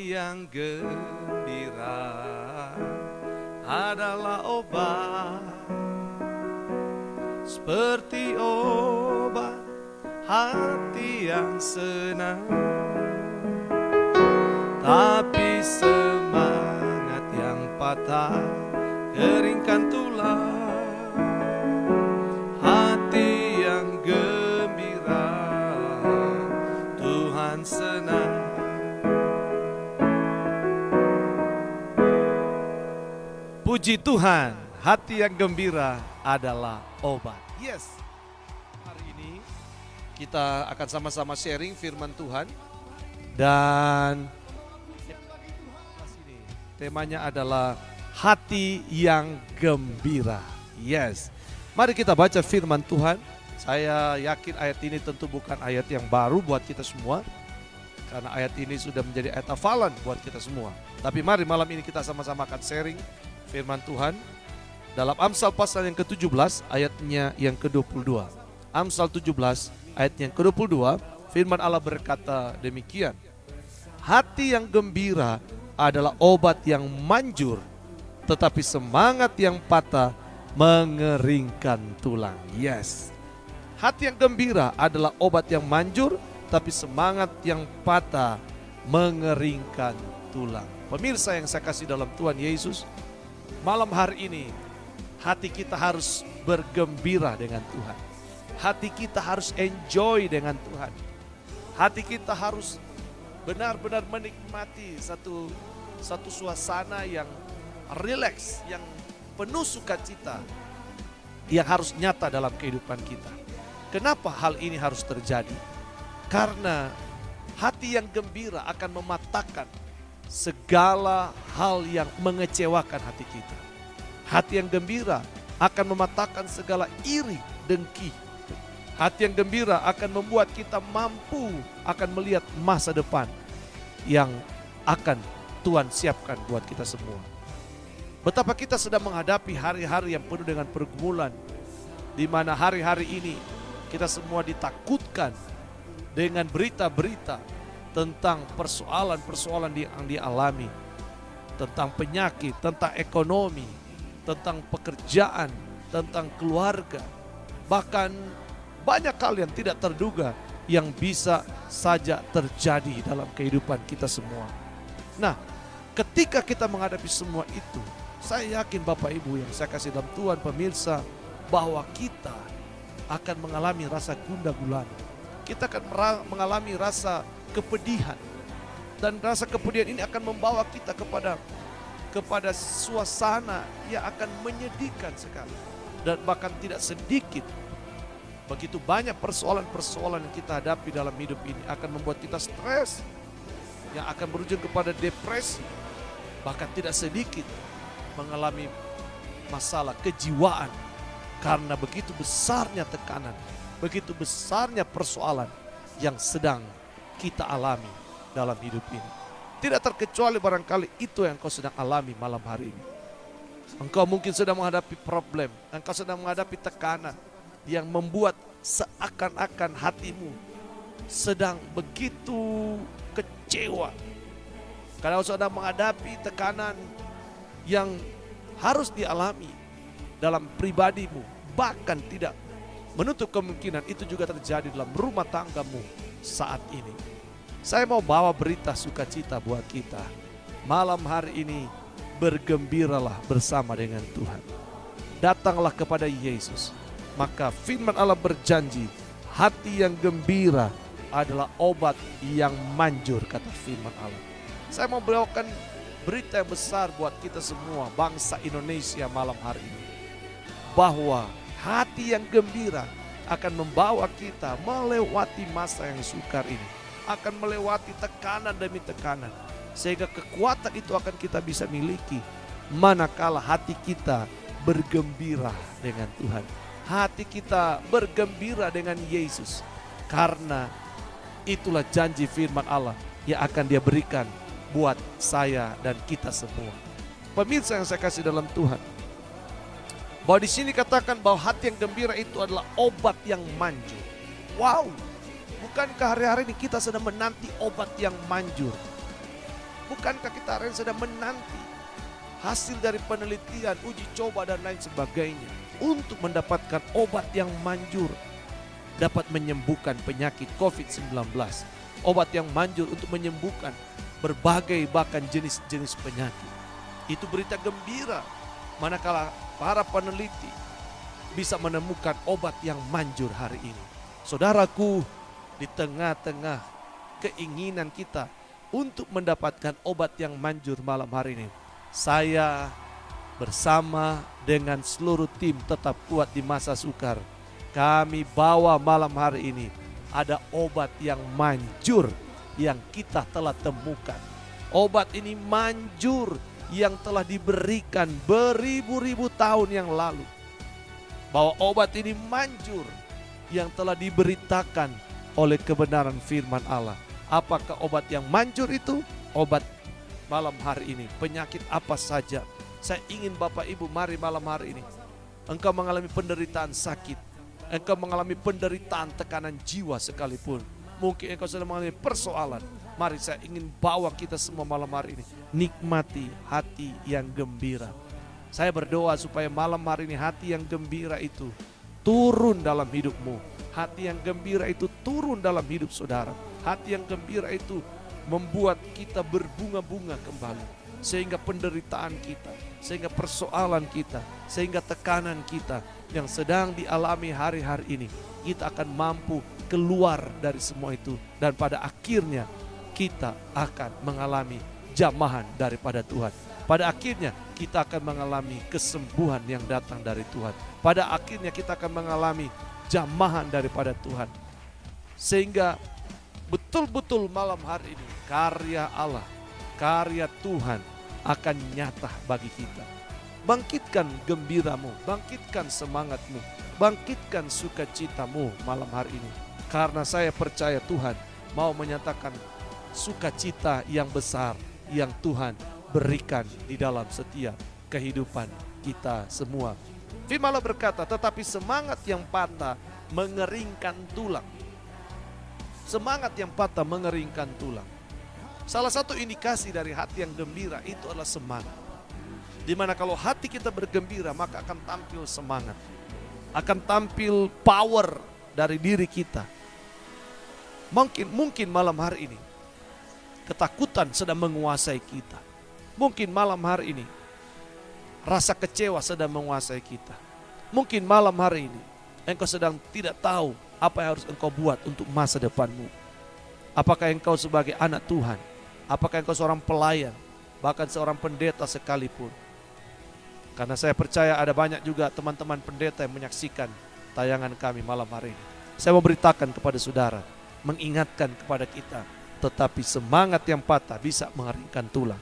yang gembira adalah obat, seperti obat hati yang senang. Tapi semangat yang patah keringkan tulang. Hati yang gembira Tuhan senang. Puji Tuhan, hati yang gembira adalah obat. Yes, hari ini kita akan sama-sama sharing firman Tuhan. Dan temanya adalah hati yang gembira. Yes, mari kita baca firman Tuhan. Saya yakin ayat ini tentu bukan ayat yang baru buat kita semua, karena ayat ini sudah menjadi ayat hafalan buat kita semua. Tapi mari malam ini kita sama-sama akan sharing firman Tuhan dalam Amsal pasal yang ke-17 ayatnya yang ke-22. Amsal 17 ayat yang ke-22, firman Allah berkata demikian. Hati yang gembira adalah obat yang manjur, tetapi semangat yang patah mengeringkan tulang. Yes, hati yang gembira adalah obat yang manjur, tapi semangat yang patah mengeringkan tulang. Pemirsa yang saya kasih dalam Tuhan Yesus, malam hari ini hati kita harus bergembira dengan Tuhan. Hati kita harus enjoy dengan Tuhan. Hati kita harus benar-benar menikmati satu suasana yang rileks, yang penuh sukacita, yang harus nyata dalam kehidupan kita. Kenapa hal ini harus terjadi? Karena hati yang gembira akan mematahkan segala hal yang mengecewakan hati kita. Hati yang gembira akan mematahkan segala iri, dengki. Hati yang gembira akan membuat kita mampu akan melihat masa depan yang akan Tuhan siapkan buat kita semua. Betapa kita sedang menghadapi hari-hari yang penuh dengan pergumulan, di mana hari-hari ini kita semua ditakutkan dengan berita-berita tentang persoalan-persoalan yang dialami, tentang penyakit, tentang ekonomi, tentang pekerjaan, tentang keluarga, bahkan banyak hal yang tidak terduga yang bisa saja terjadi dalam kehidupan kita semua. Nah, ketika kita menghadapi semua itu, saya yakin Bapak Ibu yang saya kasih dalam Tuhan, pemirsa, bahwa kita akan mengalami rasa gundah gulana. Kita akan mengalami rasa kepedihan. Dan rasa kepedihan ini akan membawa kita kepada suasana yang akan menyedihkan sekali. Dan bahkan tidak sedikit, begitu banyak persoalan-persoalan yang kita hadapi dalam hidup ini akan membuat kita stres, yang akan berujung kepada depresi, bahkan tidak sedikit mengalami masalah kejiwaan karena begitu besarnya tekanan, begitu besarnya persoalan yang sedang kita alami dalam hidup ini. Tidak terkecuali barangkali itu yang kau sedang alami malam hari ini. Engkau mungkin sedang menghadapi problem, engkau sedang menghadapi tekanan yang membuat seakan-akan hatimu sedang begitu kecewa. Karena sedang menghadapi tekanan yang harus dialami dalam pribadimu, bahkan tidak menutup kemungkinan itu juga terjadi dalam rumah tanggamu saat ini. Saya mau bawa berita sukacita buat kita. Malam hari ini bergembiralah bersama dengan Tuhan. Datanglah kepada Yesus. Maka firman Allah berjanji, hati yang gembira adalah obat yang manjur, kata firman Allah. Saya mau bawakan berita yang besar buat kita semua, bangsa Indonesia malam hari ini. Bahwa hati yang gembira akan membawa kita melewati masa yang sukar ini. Akan melewati tekanan demi tekanan. Sehingga kekuatan itu akan kita bisa miliki manakala hati kita bergembira dengan Tuhan. Hati kita bergembira dengan Yesus. Karena itulah janji firman Allah yang akan Dia berikan buat saya dan kita semua. Pemirsa yang saya kasih dalam Tuhan, bahwa di sini katakan bahwa hati yang gembira itu adalah obat yang manjur. Wow, bukankah hari-hari ini kita sedang menanti obat yang manjur? Bukankah kita hari ini sedang menanti hasil dari penelitian, uji coba dan lain sebagainya untuk mendapatkan obat yang manjur dapat menyembuhkan penyakit COVID-19. Obat yang manjur untuk menyembuhkan berbagai bahkan jenis-jenis penyakit. Itu berita gembira manakala para peneliti bisa menemukan obat yang manjur hari ini. Saudaraku, di tengah-tengah keinginan kita untuk mendapatkan obat yang manjur malam hari ini, saya bersama dengan seluruh tim Tetap Kuat di Masa Sukar, kami bawa malam hari ini ada obat yang manjur yang kita telah temukan. Obat ini manjur yang telah diberikan beribu-ribu tahun yang lalu. Bahwa obat ini manjur yang telah diberitakan oleh kebenaran firman Allah. Apakah obat yang manjur itu? Obat malam hari ini, penyakit apa saja. Saya ingin Bapak Ibu, mari malam hari ini engkau mengalami penderitaan sakit, engkau mengalami penderitaan tekanan jiwa sekalipun, mungkin engkau sedang mengalami persoalan, mari saya ingin bawa kita semua malam hari ini nikmati hati yang gembira. Saya berdoa supaya malam hari ini hati yang gembira itu turun dalam hidupmu. Hati yang gembira itu turun dalam hidup saudara. Hati yang gembira itu membuat kita berbunga-bunga kembali. Sehingga penderitaan kita, sehingga persoalan kita, sehingga tekanan kita yang sedang dialami hari-hari ini, kita akan mampu keluar dari semua itu. Dan pada akhirnya kita akan mengalami jamahan daripada Tuhan. Pada akhirnya kita akan mengalami kesembuhan yang datang dari Tuhan. Pada akhirnya kita akan mengalami jamahan daripada Tuhan. Sehingga betul-betul malam hari ini karya Allah, karya Tuhan akan nyata bagi kita. Bangkitkan gembiramu, bangkitkan semangatmu, bangkitkan sukacitamu malam hari ini. Karena saya percaya Tuhan mau menyatakan sukacita yang besar yang Tuhan berikan di dalam setiap kehidupan kita semua. Firman Allah berkata, tetapi semangat yang patah mengeringkan tulang. Semangat yang patah mengeringkan tulang. Salah satu indikasi dari hati yang gembira itu adalah semangat. Dimana kalau hati kita bergembira maka akan tampil semangat. Akan tampil power dari diri kita. Mungkin malam hari ini ketakutan sedang menguasai kita. Mungkin malam hari ini rasa kecewa sedang menguasai kita. Mungkin malam hari ini engkau sedang tidak tahu apa yang harus engkau buat untuk masa depanmu. Apakah engkau sebagai anak Tuhan, apakah engkau seorang pelayan, bahkan seorang pendeta sekalipun. Karena saya percaya ada banyak juga teman-teman pendeta yang menyaksikan tayangan kami malam hari ini. Saya mau beritakan kepada saudara, mengingatkan kepada kita, tetapi semangat yang patah bisa mengeringkan tulang.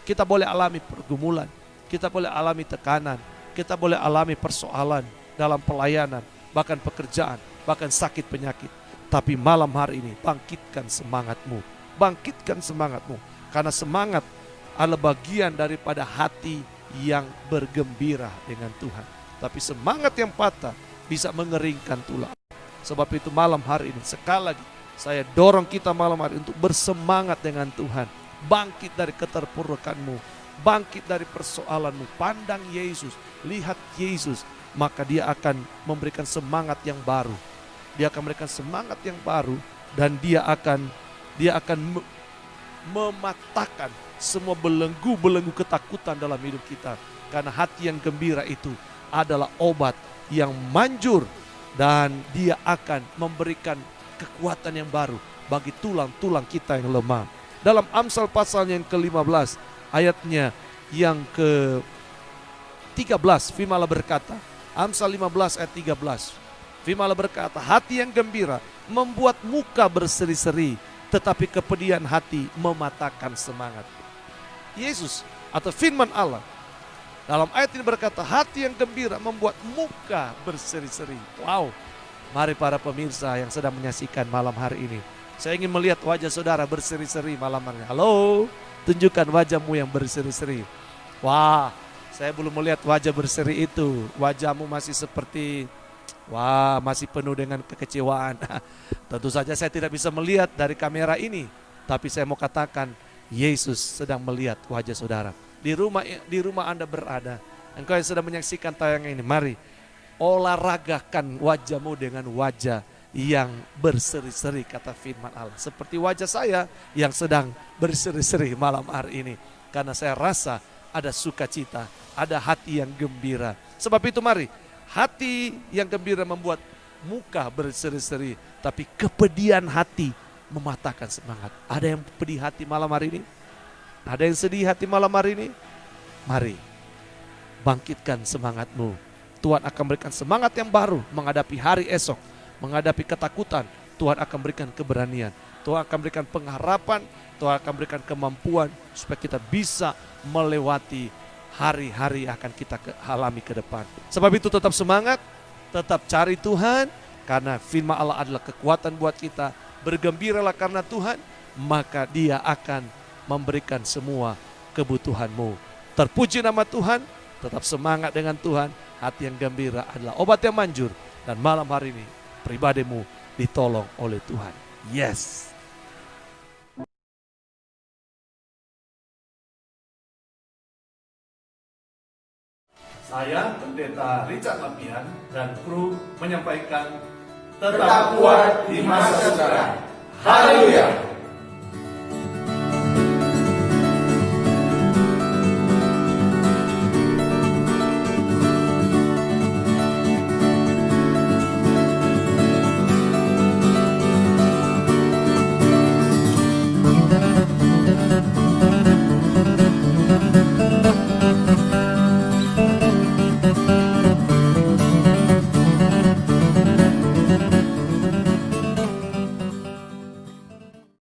Kita boleh alami pergumulan, kita boleh alami tekanan, kita boleh alami persoalan dalam pelayanan, bahkan pekerjaan, bahkan sakit penyakit. Tapi malam hari ini bangkitkan semangatmu, bangkitkan semangatmu. Karena semangat adalah bagian daripada hati yang bergembira dengan Tuhan. Tapi semangat yang patah bisa mengeringkan tulang. Sebab itu malam hari ini sekali lagi saya dorong kita malam hari untuk bersemangat dengan Tuhan. Bangkit dari keterpurukanmu, bangkit dari persoalanmu, pandang Yesus, lihat Yesus, maka dia akan memberikan semangat yang baru. Dia akan memberikan semangat yang baru dan dia akan mematahkan semua belenggu-belenggu ketakutan dalam hidup kita. Karena hati yang gembira itu adalah obat yang manjur dan dia akan memberikan kekuatan yang baru bagi tulang-tulang kita yang lemah. Dalam Amsal pasal yang ke-15 ayatnya yang ke-13 firman Allah berkata, Amsal 15 ayat 13, firman Allah berkata, hati yang gembira membuat muka berseri-seri, tetapi kepedihan hati mematahkan semangat. Yesus atau firman Allah dalam ayat ini berkata, hati yang gembira membuat muka berseri-seri. Wow, mari para pemirsa yang sedang menyaksikan malam hari ini, saya ingin melihat wajah saudara berseri-seri malam hari ini. Halo, tunjukkan wajahmu yang berseri-seri. Wah, saya belum melihat wajah berseri itu. Wajahmu masih seperti, wah, masih penuh dengan kekecewaan. Tentu saja saya tidak bisa melihat dari kamera ini. Tapi saya mau katakan, Yesus sedang melihat wajah saudara. Di rumah Anda berada, engkau yang sedang menyaksikan tayangan ini, mari olahragakan wajahmu dengan wajah yang berseri-seri, kata firman Allah. Seperti wajah saya yang sedang berseri-seri malam hari ini. Karena saya rasa ada sukacita, ada hati yang gembira. Sebab itu mari, hati yang gembira membuat muka berseri-seri, tapi kepedihan hati mematahkan semangat. Ada yang pedih hati malam hari ini? Ada yang sedih hati malam hari ini? Mari, bangkitkan semangatmu. Tuhan akan berikan semangat yang baru menghadapi hari esok, menghadapi ketakutan. Tuhan akan berikan keberanian, Tuhan akan berikan pengharapan, Tuhan akan berikan kemampuan supaya kita bisa melewati hari-hari yang akan kita alami ke depan. Sebab itu tetap semangat, tetap cari Tuhan, karena firman Allah adalah kekuatan buat kita. Bergembiralah karena Tuhan, maka Dia akan memberikan semua kebutuhanmu. Terpuji nama Tuhan, tetap semangat dengan Tuhan. Hati yang gembira adalah obat yang manjur. Dan malam hari ini, pribadimu ditolong oleh Tuhan. Yes. Saya, Pendeta Richard Lapian, dan kru menyampaikan tetap kuat di masa sekarang. Haleluya.